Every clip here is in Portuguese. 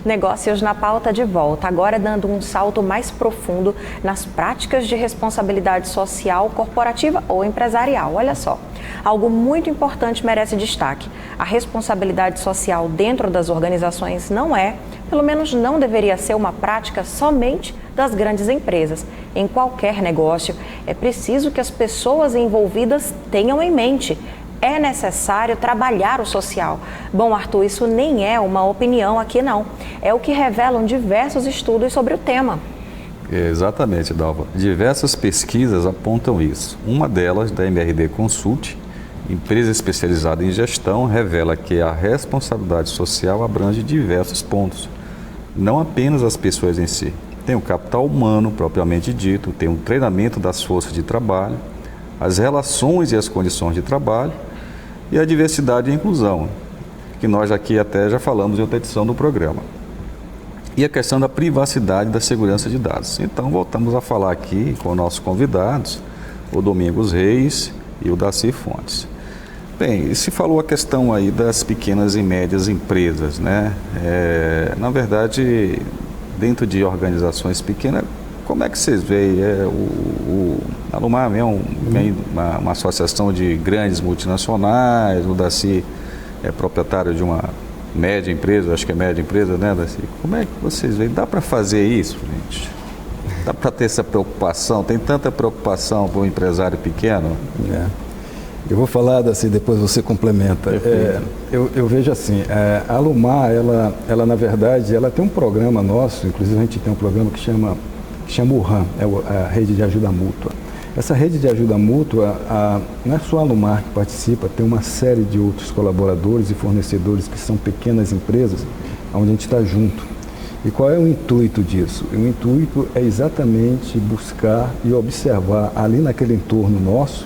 Negócios na Pauta de volta, agora dando um salto mais profundo nas práticas de responsabilidade social, corporativa ou empresarial. Olha só, algo muito importante merece destaque. A responsabilidade social dentro das organizações não é, pelo menos não deveria ser, uma prática somente das grandes empresas. Em qualquer negócio, é preciso que as pessoas envolvidas tenham em mente: é necessário trabalhar o social. Bom, Arthur, isso nem é uma opinião aqui não. É o que revelam diversos estudos sobre o tema. Exatamente, Dalva. Diversas pesquisas apontam isso. Uma delas, da MRD Consult, empresa especializada em gestão, revela que a responsabilidade social abrange diversos pontos. Não apenas as pessoas em si. Tem o capital humano, propriamente dito, tem o treinamento das forças de trabalho, as relações e as condições de trabalho, e a diversidade e a inclusão, que nós aqui até já falamos em outra edição do programa. E a questão da privacidade e da segurança de dados. Então, voltamos a falar aqui com nossos convidados, o Domingos Reis e o Daci Fontes. Bem, se falou a questão aí das pequenas e médias empresas, né? Na verdade, dentro de organizações pequenas, como é que vocês veem? A Alumar é uma associação de grandes multinacionais, o Daci é proprietário de uma média empresa, acho que é média empresa, né, Daci? Como é que vocês veem? Dá para fazer isso, gente? Dá para ter essa preocupação? Tem tanta preocupação para o empresário pequeno? Eu vou falar, Daci, depois você complementa. Eu vejo assim, a Alumar, ela na verdade, ela tem um programa nosso, inclusive a gente tem um programa que chama o RAM, a Rede de Ajuda Mútua. Essa rede de ajuda mútua, não é só a Alumar que participa, tem uma série de outros colaboradores e fornecedores que são pequenas empresas, onde a gente está junto. E qual é o intuito disso? O intuito é exatamente buscar e observar ali naquele entorno nosso,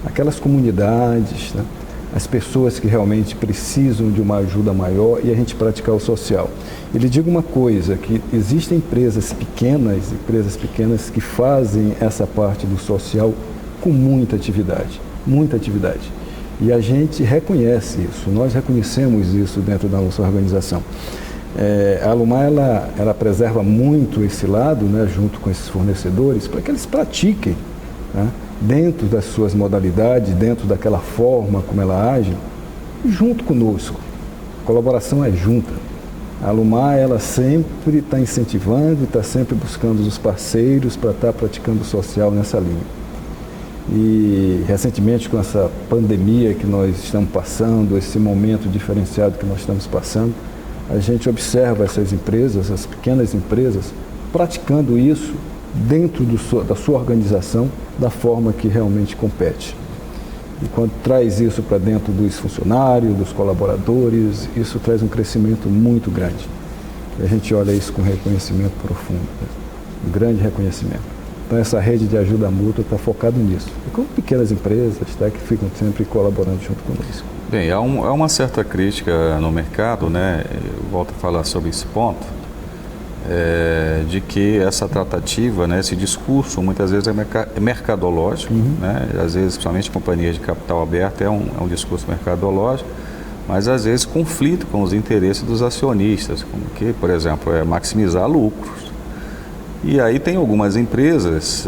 aquelas comunidades, né? As pessoas que realmente precisam de uma ajuda maior e a gente praticar o social. E lhe digo uma coisa, que existem empresas pequenas que fazem essa parte do social com muita atividade. E a gente reconhece isso, nós reconhecemos isso dentro da nossa organização. A Alumar, ela preserva muito esse lado, né, junto com esses fornecedores, para que eles pratiquem, né, dentro das suas modalidades, dentro daquela forma como ela age, junto conosco. A colaboração é junta. A Alumar, ela sempre está incentivando, está sempre buscando os parceiros para estar praticando o social nessa linha. E recentemente, com essa pandemia que nós estamos passando, esse momento diferenciado que nós estamos passando, a gente observa essas empresas, as pequenas empresas, praticando isso dentro da sua organização, da forma que realmente compete. E quando traz isso para dentro dos funcionários, dos colaboradores, isso traz um crescimento muito grande. E a gente olha isso com reconhecimento profundo, né? Um grande reconhecimento. Então essa rede de ajuda mútua está focada nisso. E com pequenas empresas, tá, que ficam sempre colaborando junto conosco. Bem, há uma certa crítica no mercado, né? Eu volto a falar sobre esse ponto. De que essa tratativa, né, esse discurso, muitas vezes é mercadológico, né? Às vezes, principalmente companhias de capital aberto, é um discurso mercadológico, mas às vezes conflito com os interesses dos acionistas, como que, por exemplo, maximizar lucros. E aí tem algumas empresas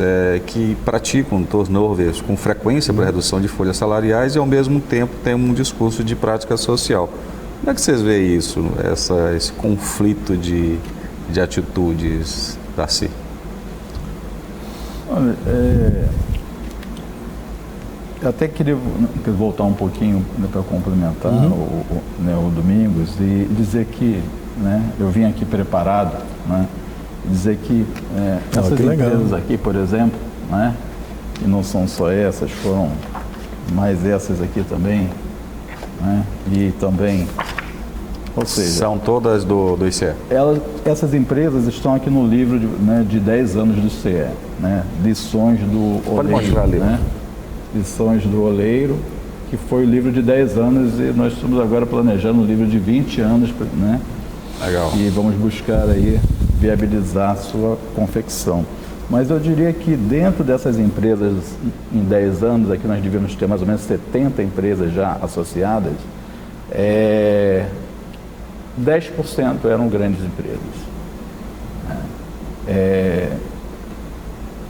que praticam turnovers com frequência para redução de folhas salariais e ao mesmo tempo tem um discurso de prática social. Como é que vocês veem isso, esse conflito de atitudes, Daci? Olha, eu até queria voltar um pouquinho, né, para complementar o Domingos e dizer que, né, eu vim aqui preparado, né, dizer que essas empresas aqui, por exemplo, né, e não são só essas, foram mais essas aqui também, né, e também... Ou seja, são todas do ICE? Essas empresas estão aqui no livro de 10 anos do ICE, né? Lições do Oleiro. Pode mostrar ali. Né? Lições do Oleiro, que foi o livro de 10 anos e nós estamos agora planejando um livro de 20 anos, né? Legal. E vamos buscar aí viabilizar a sua confecção. Mas eu diria que dentro dessas empresas, em 10 anos, aqui nós devemos ter mais ou menos 70 empresas já associadas, 10% eram grandes empresas.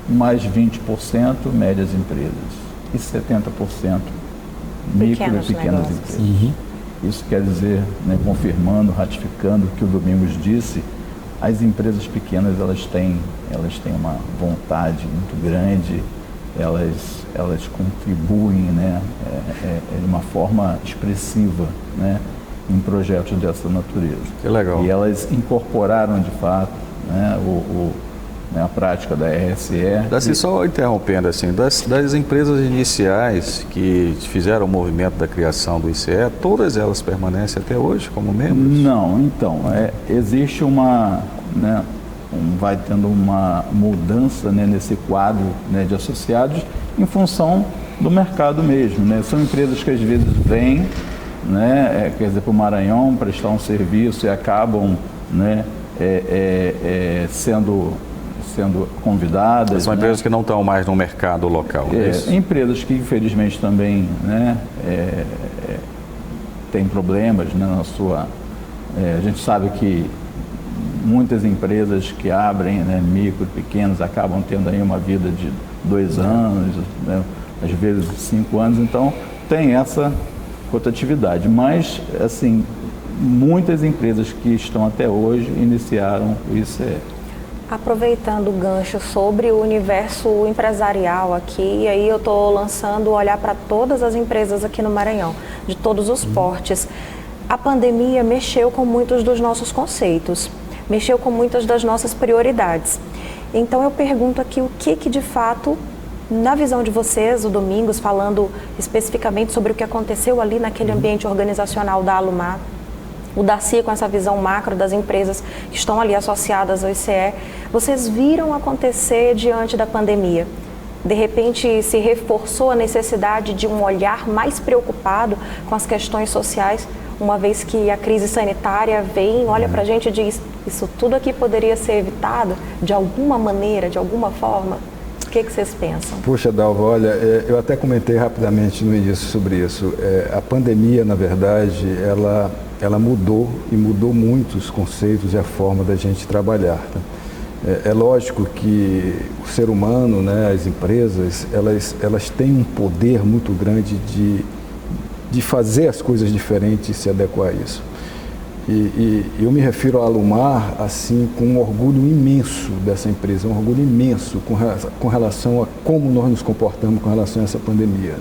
Mais 20% médias empresas e 70% micro e pequenas empresas. Isso quer dizer, né, confirmando, ratificando o que o Domingos disse, as empresas pequenas elas têm uma vontade muito grande, elas contribuem, né, de uma forma expressiva, né, em projetos dessa natureza. Que legal. E elas incorporaram de fato, né, a prática da RSE. Assim, só interrompendo, assim, das empresas iniciais que fizeram o movimento da criação do ICE, todas elas permanecem até hoje como membros? Não, então, existe vai tendo uma mudança, né, nesse quadro, né, de associados em função do mercado mesmo, né? São empresas que às vezes vêm, né, quer dizer, para o Maranhão prestar um serviço e acabam, né, sendo convidadas. São empresas, né, que não estão mais no mercado local. Empresas que infelizmente também, né, têm problemas, né, na sua... a gente sabe que muitas empresas que abrem, né, micro e pequenos acabam tendo aí uma vida de 2 anos, né, às vezes 5 anos, então tem essa rotatividade. Mas, assim, muitas empresas que estão até hoje iniciaram o ICE. Aproveitando o gancho sobre o universo empresarial aqui, e aí eu estou lançando o olhar para todas as empresas aqui no Maranhão, de todos os portes. A pandemia mexeu com muitos dos nossos conceitos, mexeu com muitas das nossas prioridades. Então eu pergunto aqui o que de fato, na visão de vocês, o Domingos, falando especificamente sobre o que aconteceu ali naquele ambiente organizacional da Alumar, o Darcy com essa visão macro das empresas que estão ali associadas ao ICE, vocês viram acontecer diante da pandemia? De repente se reforçou a necessidade de um olhar mais preocupado com as questões sociais, uma vez que a crise sanitária vem, olha para a gente e diz, isso tudo aqui poderia ser evitado de alguma maneira, de alguma forma? O que vocês pensam? Puxa, Dalva, olha, eu até comentei rapidamente no início sobre isso. A pandemia, na verdade, ela mudou e mudou muito os conceitos e a forma da gente trabalhar. É lógico que o ser humano, né, as empresas, elas têm um poder muito grande de fazer as coisas diferentes e se adequar a isso. E eu me refiro à Alumar assim com um orgulho imenso dessa empresa, um orgulho imenso com relação a como nós nos comportamos com relação a essa pandemia.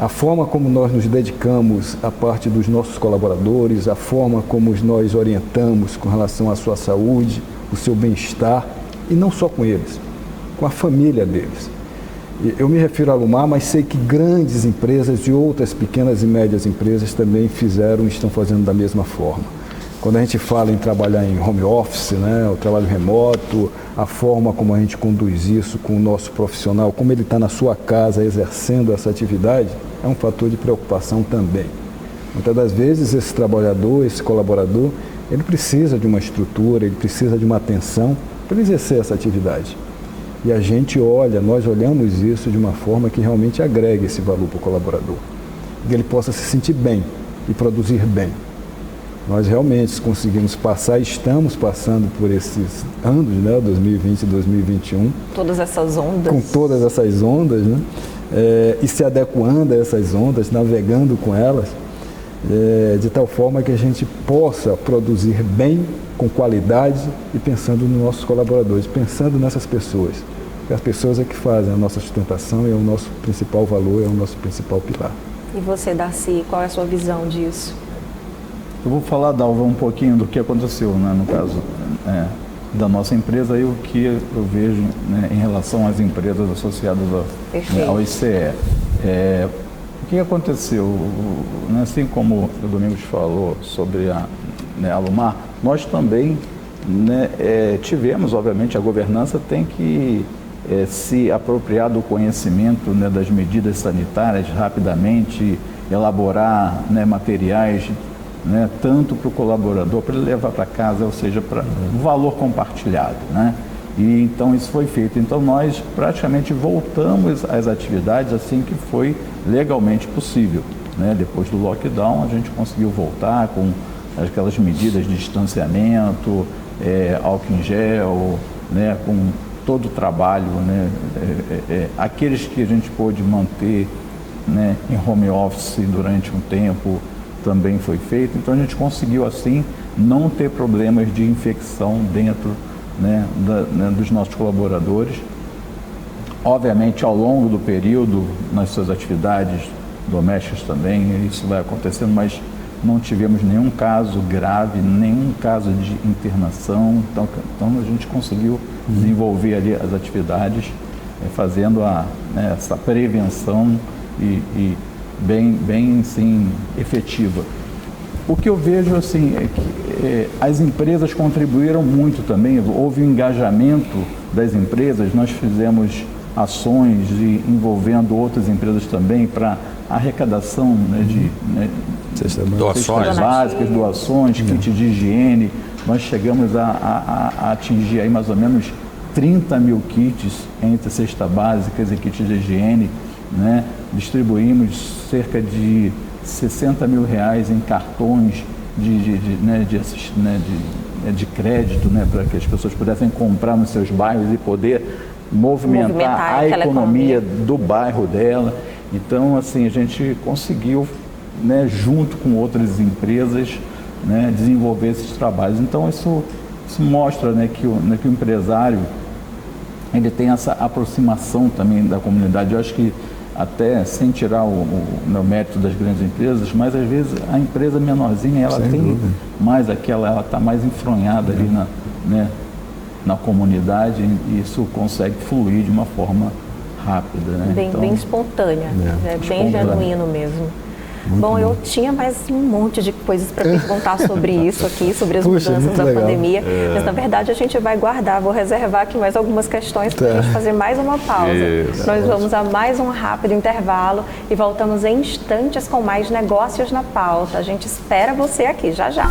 A forma como nós nos dedicamos à parte dos nossos colaboradores, a forma como nós orientamos com relação à sua saúde, o seu bem-estar, e não só com eles, com a família deles. Eu me refiro à Alumar, mas sei que grandes empresas e outras pequenas e médias empresas também fizeram e estão fazendo da mesma forma. Quando a gente fala em trabalhar em home office, né, o trabalho remoto, a forma como a gente conduz isso com o nosso profissional, como ele está na sua casa exercendo essa atividade, é um fator de preocupação também. Muitas das vezes esse trabalhador, esse colaborador, ele precisa de uma estrutura, ele precisa de uma atenção para exercer essa atividade. E a gente nós olhamos isso de uma forma que realmente agregue esse valor para o colaborador, que ele possa se sentir bem e produzir bem. Nós realmente conseguimos passar, estamos passando por esses anos, né, 2020 e 2021. Todas essas ondas. Com todas essas ondas, né, e se adequando a essas ondas, navegando com elas, de tal forma que a gente possa produzir bem, com qualidade e pensando nos nossos colaboradores, pensando nessas pessoas. Porque as pessoas é que fazem a nossa sustentação e é o nosso principal valor, é o nosso principal pilar. E você, Darcy, qual é a sua visão disso? Eu vou falar, Dalva, um pouquinho do que aconteceu, né, no caso da nossa empresa e o que eu vejo, né, em relação às empresas associadas ao ICE. O que aconteceu? Assim como o Domingos falou sobre a Alumar, nós também, né, tivemos, obviamente, a governança tem que se apropriar do conhecimento, né, das medidas sanitárias rapidamente, elaborar, né, materiais, né, tanto para o colaborador, para ele levar para casa, ou seja, para um valor compartilhado, né? E então isso foi feito. Então nós praticamente voltamos às atividades assim que foi legalmente possível, né? Depois do lockdown a gente conseguiu voltar com aquelas medidas de distanciamento, álcool em gel, né, com todo o trabalho, né, aqueles que a gente pôde manter, né, em home office durante um tempo também foi feito. Então a gente conseguiu assim não ter problemas de infecção dentro, né, dos nossos colaboradores. Obviamente, ao longo do período, nas suas atividades domésticas também, isso vai acontecendo, mas não tivemos nenhum caso grave, nenhum caso de internação. Então a gente conseguiu desenvolver ali as atividades, fazendo né, essa prevenção e bem sim, efetiva. O que eu vejo assim é que as empresas contribuíram muito também, houve um engajamento das empresas, nós fizemos ações envolvendo outras empresas também para arrecadação, né, de doações básicas, doações, kits de higiene. Nós chegamos a atingir aí mais ou menos 30 mil kits entre cestas básicas e kits de higiene, né? Distribuímos cerca de 60 mil reais em cartões de crédito, né, para que as pessoas pudessem comprar nos seus bairros e poder movimentar a economia do bairro dela. Então, assim, a gente conseguiu, né, junto com outras empresas, né, desenvolver esses trabalhos. Então, isso mostra, né, que o empresário ele tem essa aproximação também da comunidade. Eu acho que até sem tirar o mérito das grandes empresas, mas às vezes a empresa menorzinha ela tem mais ela está mais enfronhada ali na comunidade, e isso consegue fluir de uma forma rápida, né? Bem espontânea, bem genuíno mesmo. Bom, eu tinha mais um monte de coisas para perguntar sobre isso aqui, sobre as mudanças da pandemia, mas na verdade a gente vai guardar, vou reservar aqui mais algumas questões para a gente fazer mais uma pausa. Nós vamos a mais um rápido intervalo e voltamos em instantes com mais negócios na pauta. A gente espera você aqui já já.